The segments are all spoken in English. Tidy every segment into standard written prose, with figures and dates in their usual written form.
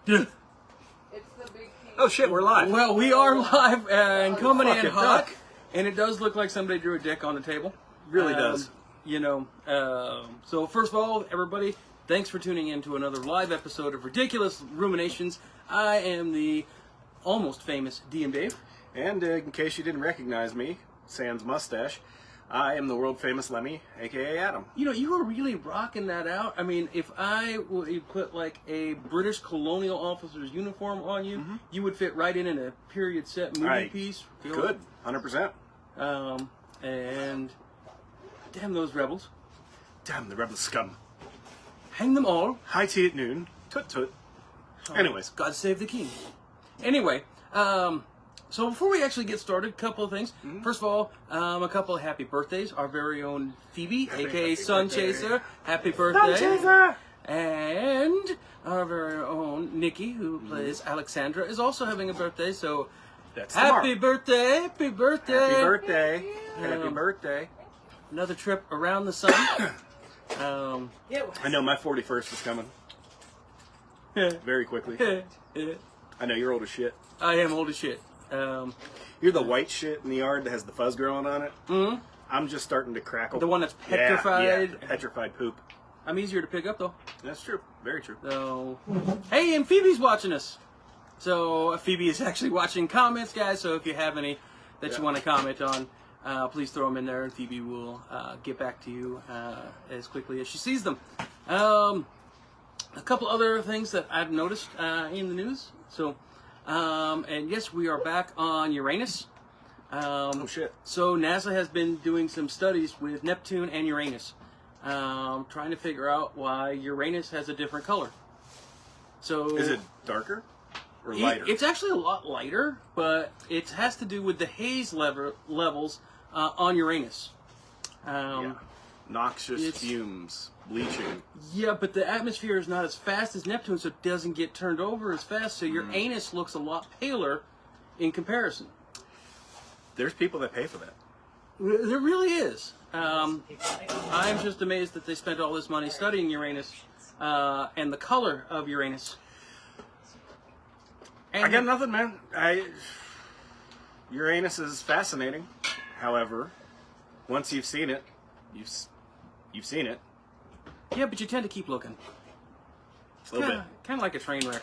It's the big Oh shit, we're live. Well, we are live and coming in hot, and it does look like somebody drew a dick on the table. Really does. You know, so first of all, everybody, thanks for tuning in to another live episode of Ridiculous Ruminations. I am the almost famous D and Dave. And in case you didn't recognize me, sans mustache, I am the world famous Lemmy, aka Adam. You know, you were really rocking that out. I mean, if I would put like a British colonial officer's uniform on you, you would fit right in a period set movie piece. Good, 100%. And damn those rebels. Damn the rebel scum. Hang them all. High tea at noon. Toot toot. Anyways. God save the king. Anyway, so before we actually get started, a couple of things. First of all, a couple of happy birthdays. Our very own Phoebe, aka Sun Chaser. Happy birthday. Sun Chaser! And our very own Nikki, who plays Alexandra, is also having a birthday. So That's happy birthday, happy birthday. Happy birthday. Happy birthday. Another trip around the sun. I know my 41st is coming. Very quickly. I know you're old as shit. I am old as shit. You're the white shit in the yard that has the fuzz growing on it. I'm just starting to crackle. The one that's petrified. Yeah, petrified poop. I'm easier to pick up though. That's true. Very true. So, hey, and Phoebe's watching us. So Phoebe is actually watching comments, guys. So if you have any that you want to comment on, please throw them in there, and Phoebe will get back to you as quickly as she sees them. A couple other things that I've noticed in the news. So, and yes, we are back on Uranus. Oh shit. So NASA has been doing some studies with Neptune and Uranus, trying to figure out why Uranus has a different color. So is it darker or lighter? It's actually a lot lighter, but it has to do with the haze levels on Uranus. Noxious fumes, bleaching. Yeah, but the atmosphere is not as fast as Neptune, so it doesn't get turned over as fast. So your anus looks a lot paler in comparison. There's people that pay for that. There really is. I'm just amazed that they spent all this money studying Uranus and the color of Uranus. And I got nothing, man. Uranus is fascinating. However, once you've seen it, you've seen it. Yeah, but you tend to keep looking. A little bit. Kind of like a train wreck.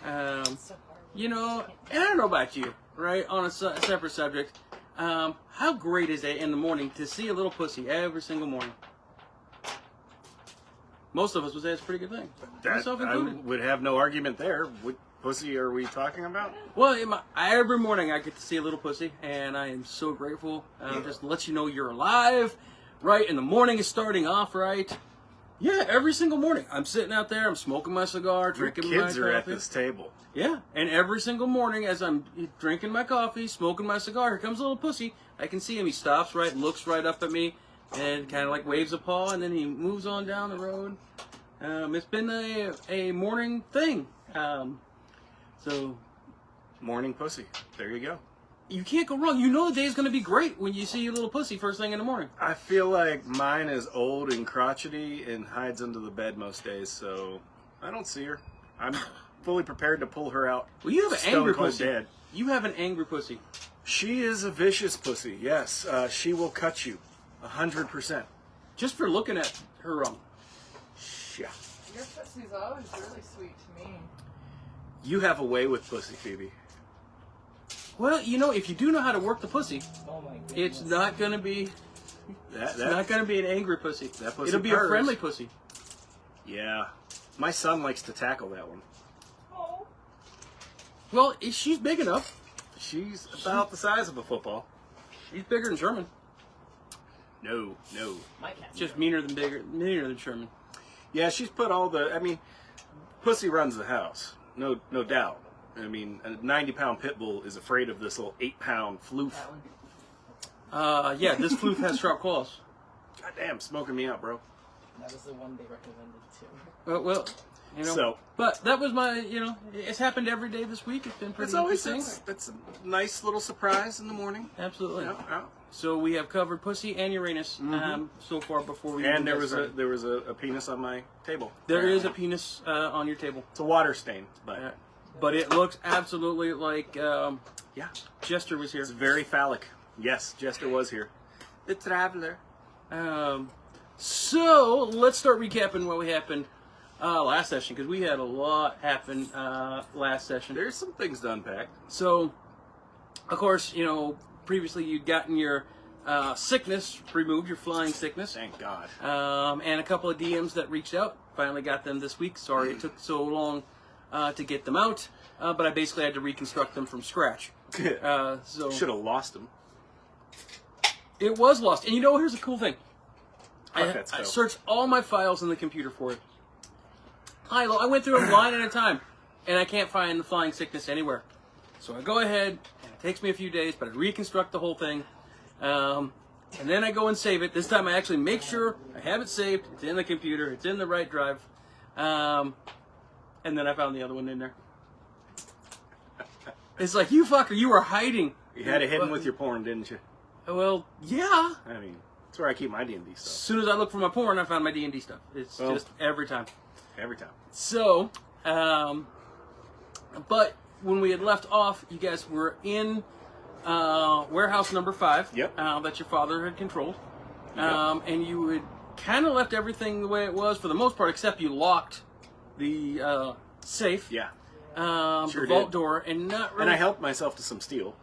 Yeah. You know, and I don't know about you, right? On a separate subject, how great is it in the morning to see a little pussy every single morning? Most of us would say it's a pretty good thing. Myself I included. would have no argument there. What pussy are we talking about? Well, every morning I get to see a little pussy, and I am so grateful. Just to let you know you're alive, right? And the morning is starting off right. Yeah, every single morning. I'm sitting out there, I'm smoking my cigar, drinking my coffee. Kids are at this table. Yeah, and every single morning as I'm drinking my coffee, smoking my cigar, here comes a little pussy. I can see him. He stops right, looks right up at me, and kind of like waves a paw, and then he moves on down the road. It's been a morning thing. So, Morning pussy. There you go. you can't go wrong. You know the day's going to be great when you see your little pussy first thing in the morning. I feel like mine is old and crotchety and hides under the bed most days, so I don't see her. I'm fully prepared to pull her out. Well, you have an stone angry cold pussy. dead. You have an angry pussy. She is a vicious pussy, yes. She will cut you 100%. Just for looking at her wrong. Yeah. Your pussy's always really sweet to me. You have a way with pussy, Phoebe. Well, you know, if you do know how to work the pussy, Oh my goodness. it's not going to be That not going to be an angry pussy. That pussy It'll be purrs. a friendly pussy. Yeah. My son likes to tackle that one. Oh. Well, she's big enough. She's about the size of a football. She's bigger than Sherman. No. My cat's Just meaner than Sherman. Yeah, she's put all the... I mean, pussy runs the house. No doubt. I mean, a 90-pound pit bull is afraid of this little 8-pound floof. Yeah, this floof has sharp claws. Goddamn, smoking me out, bro. That was the one they recommended too. Well, you know. So- but that was my, it's happened every day this week. It's been pretty It's always interesting. it's a nice little surprise in the morning. Absolutely. Yeah. So we have covered Pussy and Uranus so far before we. And even there get was started. there was a penis on my table. There is a penis on your table. It's a water stain, but But it looks absolutely like yeah, Jester was here. it's very phallic. Yes, Jester was here. The traveler. So let's start recapping what we happened last session, because we had a lot happen last session. There's some things to unpack. So, of course, previously you'd gotten your sickness removed, your flying sickness, Thank God. and a couple of DMs that reached out. Finally got them this week. Sorry it took so long to get them out, but I basically had to reconstruct them from scratch. So Should have lost him. it was lost. And here's the cool thing. Fuck that I stuff. searched all my files in the computer for it. I went through them line at a time, and I can't find the flying sickness anywhere. So I go ahead, and it takes me a few days, but I reconstruct the whole thing, and then I go and save it. This time I actually make sure I have it saved. It's in the computer. It's in the right drive. And then I found the other one in there. It's like, you fucker, you were hiding. You had it hidden with your porn, didn't you? Well, yeah. I mean, that's where I keep my D&D As stuff. soon as I look for my porn, I found my D&D stuff. It's Well. just every time. Every time. So, but when we had left off, you guys were in warehouse number 5. Yep. That your father had controlled. Yep. And you had kind of left everything the way it was for the most part, except you locked the safe. Yeah. The Sure vault did. door, and not really. And I helped myself to some steel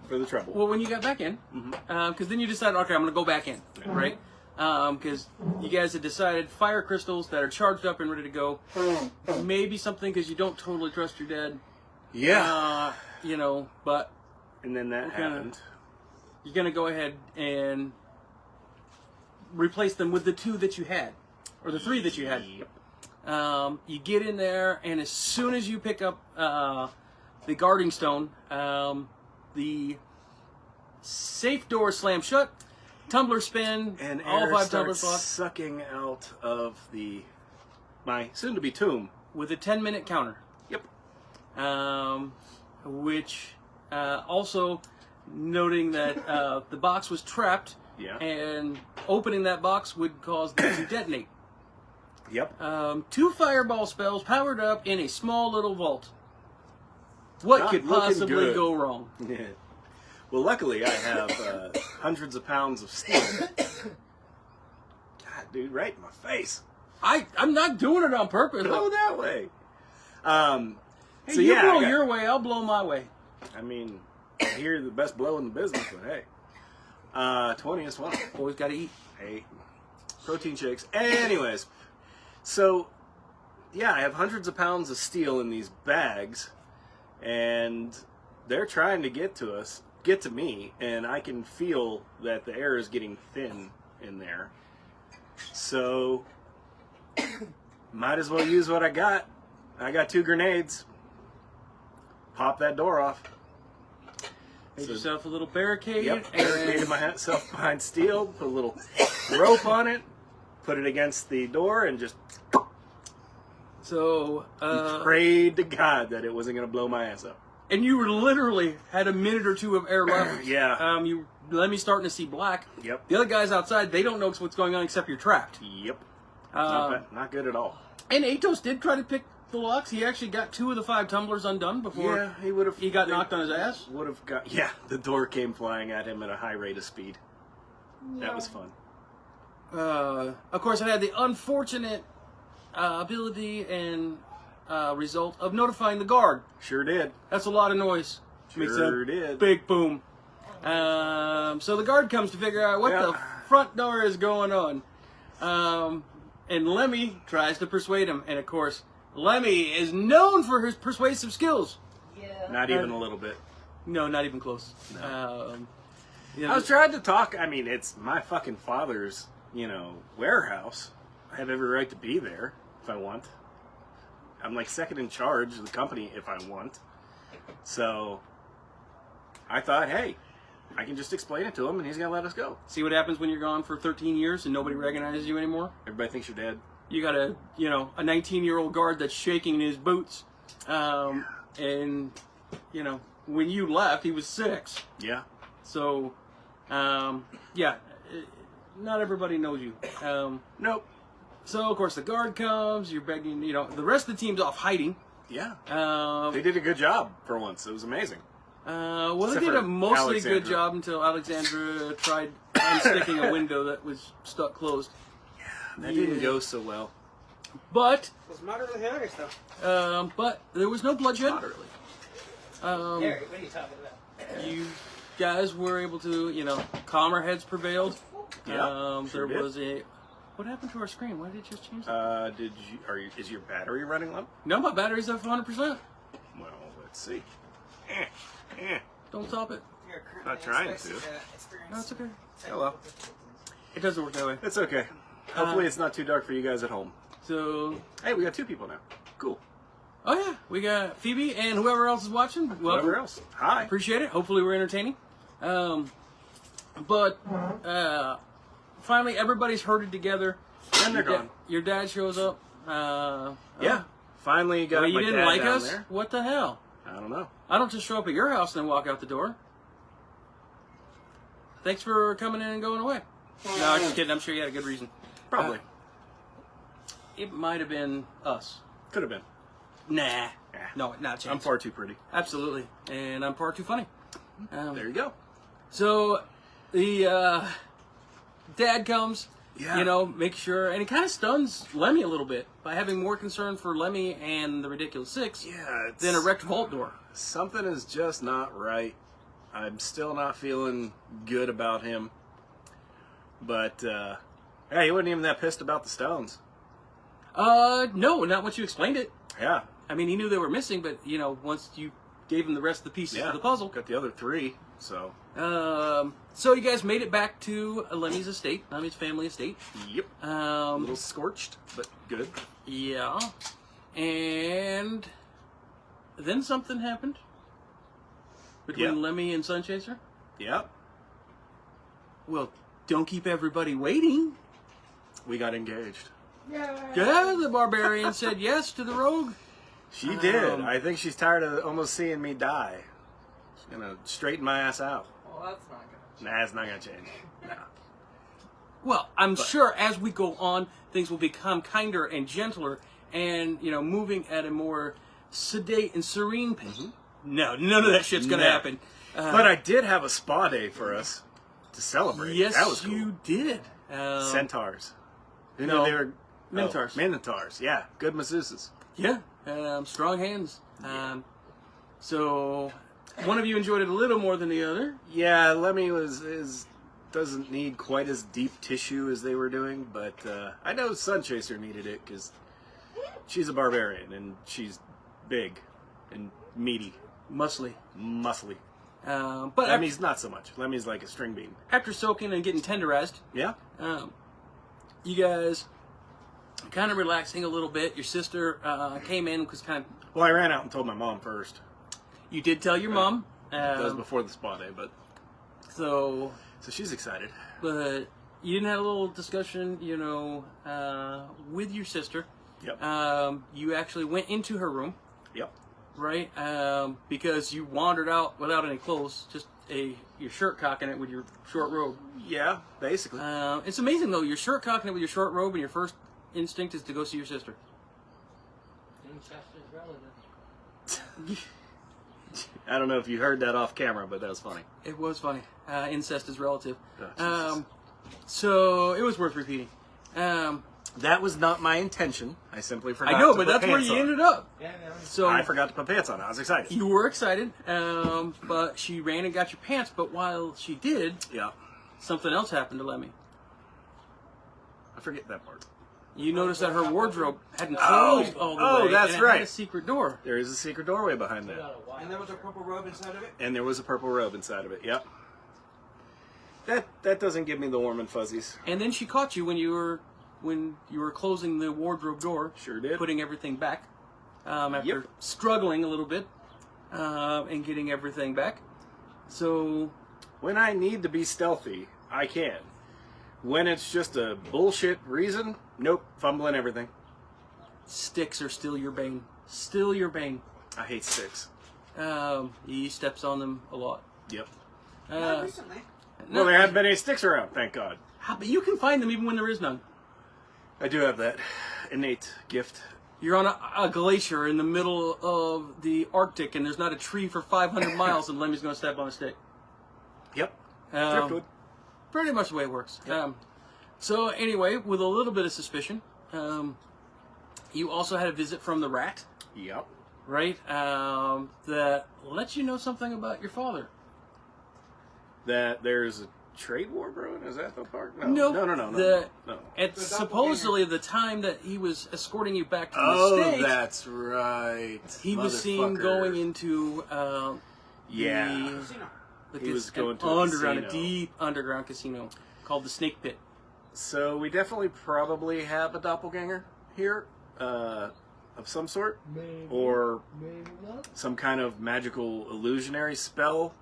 for the trouble. Well, when you got back in, because then you decided, okay, I'm going to go back in, right? Because you guys had decided fire crystals that are charged up and ready to go. Maybe something because you don't totally trust your dad. Yeah. But And then that happened. you're going to go ahead and replace them with the 2 that you had, or the 3 that you had. Yep. You get in there, and as soon as you pick up the guarding stone, the safe door slams shut, tumbler spin, And all air 5 tumblers starts locked, sucking out of my soon-to-be tomb. with a 10-minute counter. Yep. Which also noting that the box was trapped, Yeah. and opening that box would cause them to detonate. Yep. 2 fireball spells powered up in a small little vault. What Not could looking possibly good. go wrong? Yeah. Well, luckily I have hundreds of pounds of steel. God, dude, right in my face. I'm not doing it on purpose. Go that way. Hey, So you yeah, blow I got- your way, I'll blow my way. I mean, I hear you're the best blow in the business, but hey, 20 is fun. Always got to eat. Hey, protein shakes. Anyways, so yeah, I have hundreds of pounds of steel in these bags, and they're trying to get to me, and I can feel that the air is getting thin in there. So, might as well use what I got. I got 2 grenades. Pop that door off. Made So- yourself a little barricade. Yep, and barricaded myself behind steel, put a little rope on it, put it against the door, and just so, prayed to God that it wasn't going to blow my ass up. and you were literally had a minute or 2 of air left. Yeah. You let me starting to see black. Yep. The other guys outside, they don't know what's going on except you're trapped. Yep. Um, Not good at all. And Atos did try to pick the locks. He actually got 2 of the 5 tumblers undone before Yeah, he would have. he got knocked on his ass. Would have got. Yeah, the door came flying at him at a high rate of speed. That was fun. Of course, I had the unfortunate ability and result of notifying the guard. Sure did. That's a lot of noise. Makes Sure a did. big boom. So the guard comes to figure out what the front door is going on. And Lemmy tries to persuade him. And of course, Lemmy is known for his persuasive skills. Yeah. Not even a little bit. No, not even close. I was trying to talk. I mean, it's my fucking father's, warehouse. I have every right to be there if I want. I'm like second in charge of the company if I want. So I thought, hey, I can just explain it to him, and he's gonna let us go. See what happens when you're gone for 13 years and nobody recognizes you anymore? Everybody thinks you're dead. You got a 19-year-old guard that's shaking in his boots, and when you left, he was 6. Yeah. So, not everybody knows you. Nope. So of course the guard comes. You're begging. The rest of the team's off hiding. Yeah. Uh, They did a good job for once. It was amazing. Well, Except they did for a mostly good Alexandra. job until Alexandra tried unsticking a window that was stuck closed. That didn't go so well. But It was moderately hilarious, though. but there was no bloodshed. Moderately. Harry, what are you talking about? You guys were able to, calmer heads prevailed. Yeah, sure there did. was a. What happened to our screen? Why did it just change? That? Is your battery running low? No, my battery's up 100%. Well, let's see. Don't stop it. You're Not trying currently to. experiencing No, it's okay. Oh well. It doesn't work that way. It's okay. Hopefully it's not too dark for you guys at home. So, Hey, we got 2 people now. Cool. oh yeah, we got Phoebe and whoever else is watching. Welcome. Whoever else. Hi. Appreciate it. Hopefully we're entertaining. But finally everybody's herded together. And they're Your gone. Your dad shows up. Yeah. Finally got Well, you my didn't dad like down us? there. What the hell? I don't know. I don't just show up at your house and then walk out the door. Thanks for coming in and going away. No, I'm just kidding. I'm sure you had a good reason. Probably. It might have been us. Could have been. Nah. Yeah. No, not a chance. I'm far too pretty. Absolutely. And I'm far too funny. There you go. So, the dad comes, Yeah. make sure, and it kind of stuns Lemmy a little bit by having more concern for Lemmy and the Ridiculous Six Yeah, it's, than a wrecked vault door. something is just not right. I'm still not feeling good about him. But, yeah, he wasn't even that pissed about the stones. No, not once you explained it. Yeah. I mean, he knew they were missing, but, once you gave him the rest of the pieces of the puzzle. Got the other 3, so. So you guys made it back to Lemmy's estate, Lemmy's family estate. Yep. A little scorched, but good. Yeah. And then something happened between Yeah. Lemmy and Sunchaser. Yep. Well, don't keep everybody waiting. We got engaged. Yeah, the barbarian said yes to the rogue. She did. I think she's tired of almost seeing me die. She's gonna straighten my ass out. Well, that's not good. Nah, it's not gonna change. Nah. Well, I'm sure as we go on, things will become kinder and gentler and, moving at a more sedate and serene pace. No, none of that shit's going to No. happen. But I did have a spa day for us to celebrate. Yes, that was cool. you did. Centaurs. You no, know they were Minotaurs. Minotaurs. Yeah, good masseuses. Yeah, strong hands. So one of you enjoyed it a little more than the other. Yeah, Lemmy doesn't need quite as deep tissue as they were doing, but I know Sunchaser needed it because she's a barbarian and she's big and meaty, Muscly. muscly. But Lemmy's not so much. Lemmy's like a string bean. after soaking and getting tenderized, Yeah. you guys kind of relaxing a little bit. Your sister came in because kind of. Well, I ran out and told my mom first. You did tell your mom. That was before the spa day, but So she's excited. but you didn't have a little discussion, with your sister. Yep. You actually went into her room, Yep. right? Because you wandered out without any clothes, just your shirt cocking it with your short robe. Yeah, basically. It's amazing though. Your shirt cocking it with your short robe, and your first instinct is to go see your sister. Incestuous relative. I don't know if you heard that off camera, but that was funny. It was funny. Incest is relative. Oh, Jesus. So it was worth repeating. That was not my intention. I simply forgot. I know, to but put that's where pants you on. ended up. Yeah, no. So I forgot to put pants on. I was excited. you were excited, but she ran and got your pants. But while she did, Yeah. something else happened to Lemmy. I forget that part. You noticed that her wardrobe hadn't Oh, closed all the oh, way. that's and it right. had a secret door. There is a secret doorway behind that. And there was a purple robe inside of it? And there was a purple robe inside of it. Yep. That doesn't give me the warm and fuzzies. And then she caught you when you were closing the wardrobe door. Sure did. Putting everything back after Yep. struggling a little bit and getting everything back. So When I need to be stealthy, I can. When it's just a bullshit reason, nope, fumbling everything. Sticks are still your bane. Still your bane. I hate sticks. He steps on them a lot. Yep. Not recently. Well, there haven't been any sticks around, thank God. But you can find them even when there is none. I do have that innate gift. You're on a glacier in the middle of the Arctic, and there's not a tree for 500 miles, and Lemmy's going to step on a stick. Yep. Um, Driftwood. Pretty much the way it works. Yep. So anyway, with a little bit of suspicion, you also had a visit from the rat, Yep. right? That lets you know something about your father. That there's a trade war brewing? Is that the part? No. No. It's The supposedly the time that he was escorting you back to the Oh, States. that's right. He was seen Motherfucker. going into Yeah. Casino. He was going an to a underground, casino. a deep underground casino called the Snake Pit. So we definitely probably have a doppelganger here, of some sort, Maybe. or Maybe not. some kind of magical illusionary spell.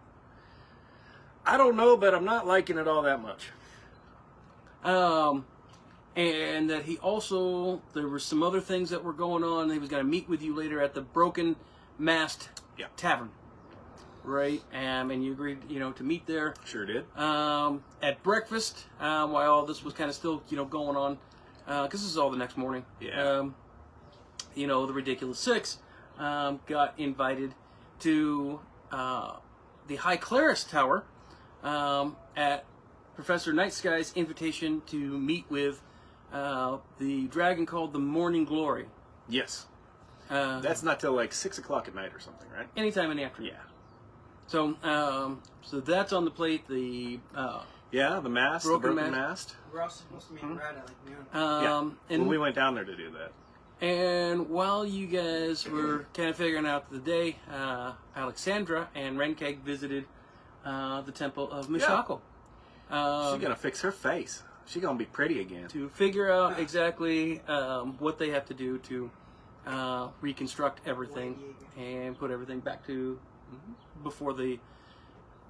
I don't know, but I'm not liking it all that much. And that he also, there were some other things that were going on. He was going to meet with you later at the Broken Mast Yeah. Tavern, right? And you agreed, to meet there. Sure did. At breakfast, while all this was kind of still, going on, because this is all the next morning. Yeah. The Ridiculous Six got invited to the High Claris Tower at Professor Night Sky's invitation to meet with the dragon called the Morning Glory. Yes. Uh, That's not till like 6 o'clock at night or something, right? anytime in the afternoon. Yeah. So that's on the plate. The Yeah, the mast, Broken the broken mast. mast. We're all supposed to meet Rat at like noon. Yeah. and Well, we went down there to do that. And while you guys were kind of figuring out the day, Alexandra and Renkeg visited the temple of Mishako. She's gonna fix her face. She's gonna be pretty again. To figure out exactly what they have to do to reconstruct everything and put everything back to before the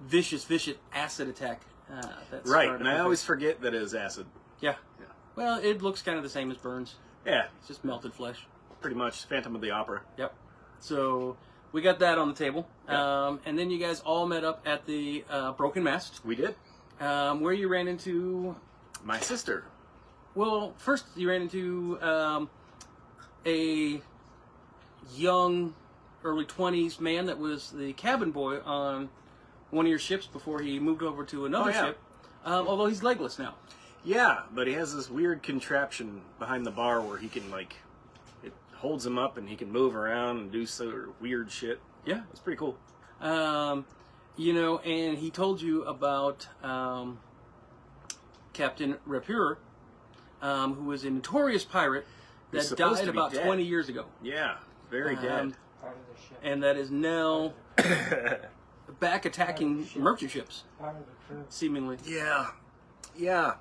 vicious acid attack. That Right, started and I with always it. forget that it is acid. Yeah. Yeah. Well, it looks kind of the same as burns. Yeah, It's just melted flesh. pretty much Phantom of the Opera. Yep. So we got that on the table. Yeah. And then you guys all met up at the Broken Mast, We did. where you ran into... My sister. Well, first you ran into a young, early 20s man that was the cabin boy on one of your ships before he moved over to another Oh, yeah. ship, although he's legless now. Yeah, but he has this weird contraption behind the bar where he can it holds him up and he can move around and do sort of weird shit. Yeah. It's pretty cool. And he told you about Captain Rapure, who was a notorious pirate Who's that supposed died to be about dead. 20 years ago. Yeah, very dead. Part of the ship. And that is now back attacking merchant ships, Part of the trip. seemingly. Yeah,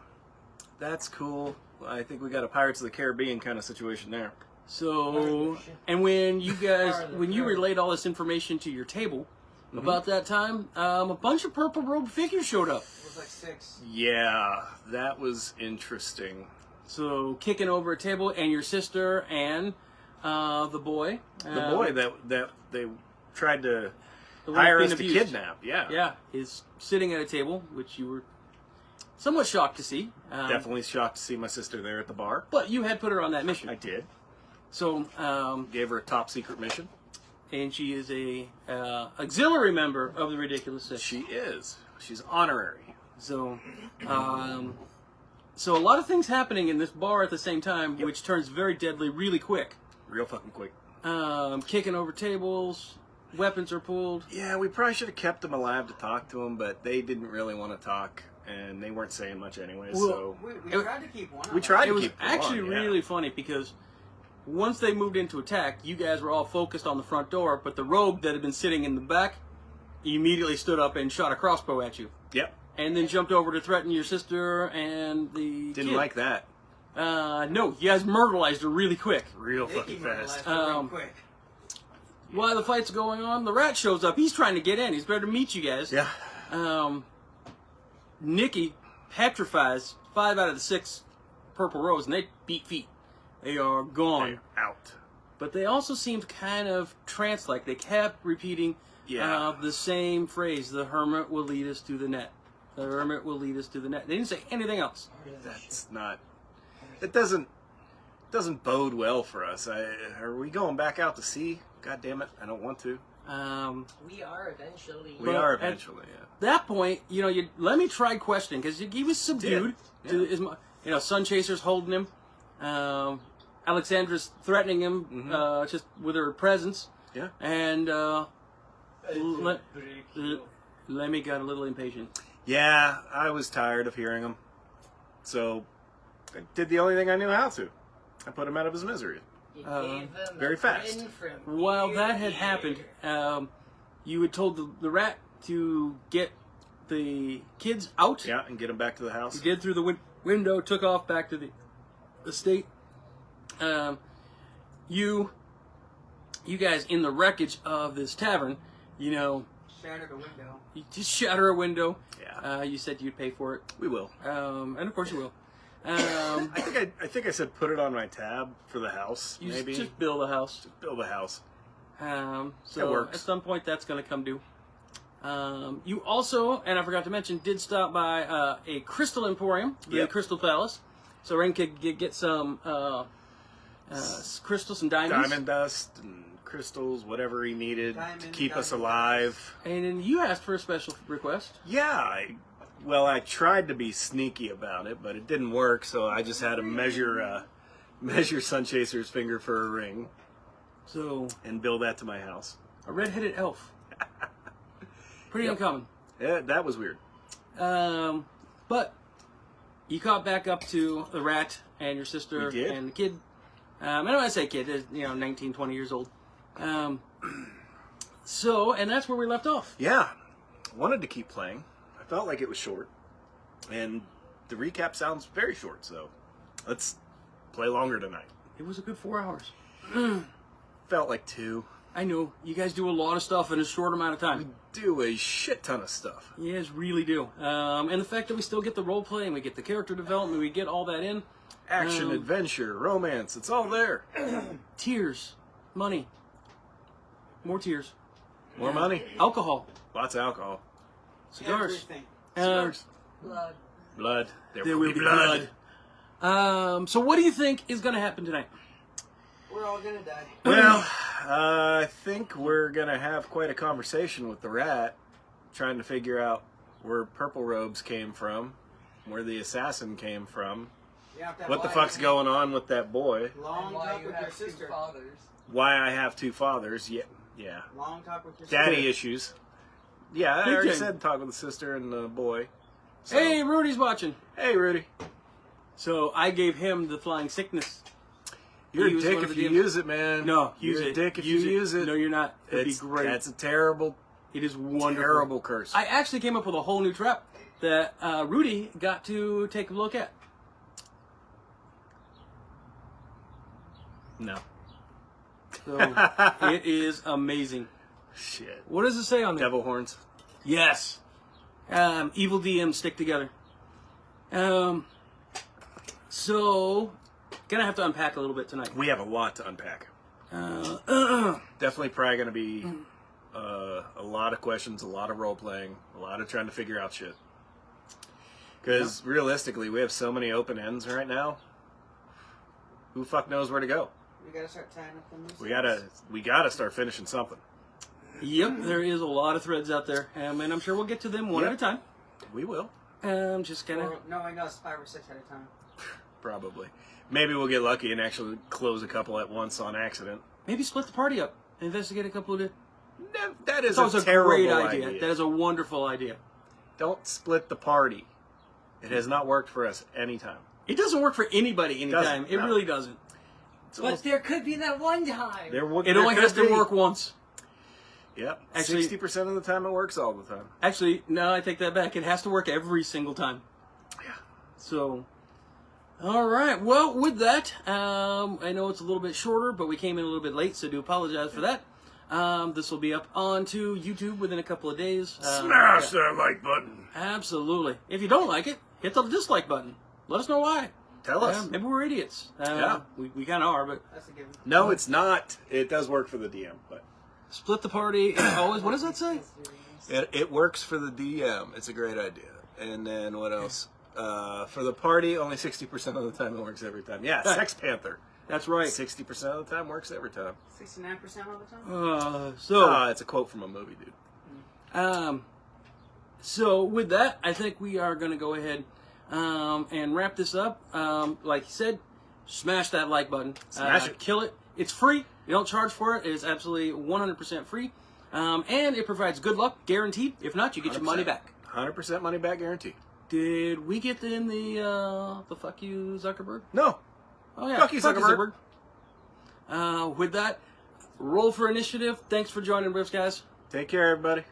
that's cool. I think we got a Pirates of the Caribbean kind of situation there. So, and when you guys, Part of the when you trip. relayed all this information to your table, about that time, a bunch of purple robed figures showed up. It was like 6. Yeah, that was interesting. So, kicking over a table, and your sister and the boy. The boy that they tried to the one hire being us to abused. kidnap. Yeah, Yeah, is sitting at a table, which you were somewhat shocked to see. Definitely shocked to see my sister there at the bar. But you had put her on that mission. I did. So, Gave her a top secret mission. and she is a auxiliary member of the Ridiculous Six. She is. She's honorary. So, so a lot of things happening in this bar at the same time, which turns very deadly really quick. Real fucking quick. Kicking over tables, weapons are pulled. Yeah, we probably should have kept them alive to talk to them, but they didn't really want to talk, and they weren't saying much anyway, Well, so... We It- tried to keep one. We tried It to was keep them actually on, yeah. really funny because once they moved into attack, you guys were all focused on the front door, but the rogue that had been sitting in the back immediately stood up and shot a crossbow at you. Yep. And then jumped over to threaten your sister and the Didn't kid. like that. No, you guys murderized her really quick. Real They fucking keep one fast. alive real Um, quick. While the fight's going on, the rat shows up. He's trying to get in. He's better to meet you guys. Yeah. Nikki petrifies 5 out of the 6 purple rows, and they beat feet. They are gone. They're out. But they also seemed kind of trance-like. They kept repeating the same phrase: "The hermit will lead us to the net. The hermit will lead us to the net." They didn't say anything else. That's not. It doesn't bode well for us. Are we going back out to sea? God damn it! I don't want to. We are eventually. We are eventually. Yeah. At that point, you let me try questioning, because he was subdued. To his, Sun Chaser's holding him. Alexandra's threatening him just with her presence. Yeah. And Lemmy got a little impatient. Yeah, I was tired of hearing him, so I did the only thing I knew how to. I put him out of his misery. You gave them very a fast. grin from While ear that to had ear. happened, you had told the rat to get the kids out. Yeah, and get him back to the house. He did through the window, took off back to the estate. You guys in the wreckage of this tavern, Shattered a window. you just shatter a window. Yeah. You said you'd pay for it, We will. and of course you will. I think I said put it on my tab for the house. You Maybe just build a house. build a house. So That works. at some point that's going to come due. You also, and I forgot to mention, did stop by a crystal emporium, the Yep. Crystal Palace, so Ren could get some crystals and diamonds. Diamond dust and crystals, whatever he needed to Diamond, keep us diamond alive. And then you asked for a special request. Yeah, I tried to be sneaky about it, but it didn't work. So I just had to measure Sun Chaser's finger for a ring So and build that to my house. a red-headed elf, pretty uncommon. Yeah, that was weird. But you caught back up to the rat and your sister We did. and the kid. And when I say kid, 19, 20 years old. And that's where we left off. Yeah, wanted to keep playing. I felt like it was short, and the recap sounds very short. So let's play longer tonight. It was a good 4 hours. Felt like 2. I know you guys do a lot of stuff in a short amount of time. Do a shit ton of stuff. You guys really do. And the fact that we still get the role play and we get the character development, we get all that in. Action, adventure, romance, it's all there. Tears, money, more tears, More money, alcohol, lots of alcohol, cigars, Everything. cigars, Blood. blood. there will be blood. So what do you think is going to happen tonight? We're all gonna die. Well, I think we're gonna have quite a conversation with the rat, trying to figure out where Purple Robes came from, where the assassin came from, You have to have what the a fuck's going on with that boy, Long And why talk you with your have two sister. fathers. why I have 2 fathers. Yeah. Long talk with your Daddy sister. issues. Yeah, I Big already time. said talk with the sister and the boy. So- Hey, Rudy's watching. Hey, Rudy. So I gave him the flying sickness. You're He a was dick one of if the you DMs. use it, man. No, use You're it. a dick if you use it. No, you're not. It'd It's be great. That's a terrible, It is wonderful. terrible curse. I actually came up with a whole new trap that Rudy got to take a look at. No. So it is amazing. Shit. What does it say on there? Devil horns. Yes. Evil DMs stick together. So gonna have to unpack a little bit tonight. We have a lot to unpack. Definitely probably going to be a lot of questions, a lot of role playing, a lot of trying to figure out shit. Because realistically, we have so many open ends right now. Who the fuck knows where to go? We gotta start tying up the loose We gotta start finishing something. Yep, there is a lot of threads out there, and I'm sure we'll get to them one Yep. at a time. We will. Just kind Or, of. no, I know it's 5 or 6 at a time. Probably. Maybe we'll get lucky and actually close a couple at once on accident. Maybe split the party up. Investigate a couple of. That is That was a a terrible great idea. idea. That is a wonderful idea. Don't split the party. It has not worked for us anytime. It doesn't work for anybody anytime. Doesn't, It no. really doesn't. It's But almost- there could be that one time. there It only has to work once. Yep. Actually- 60% of the time it works all the time. Actually, no, I take that back. It has to work every single time. Yeah. So, all right. Well, with that, I know it's a little bit shorter, but we came in a little bit late, so I do apologize for that. This will be up onto YouTube within a couple of days. Smash that like button. Absolutely. If you don't like it, hit the dislike button. Let us know why. Tell us. Maybe we're idiots. Yeah. We kind of are, but That's a given. No, it's not. It does work for the DM, but split the party and always. What does that say? it works for the DM. It's a great idea. And then what else? For the party, only 60% of the time it works every time. Yeah, Sex Panther. That's right. 60% of the time works every time. 69% of the time? It's a quote from a movie, dude. So with that, I think we are going to go ahead and wrap this up. Like you said, smash that like button. Smash it. Kill it. It's free. You don't charge for it. It is absolutely 100% free. And it provides good luck, guaranteed. If not, you get your money back. 100% money back guarantee. Did we get in the fuck you, Zuckerberg? No. Oh, yeah. Fuck you, Zuckerberg. With that, roll for initiative. Thanks for joining us, guys. Take care, everybody.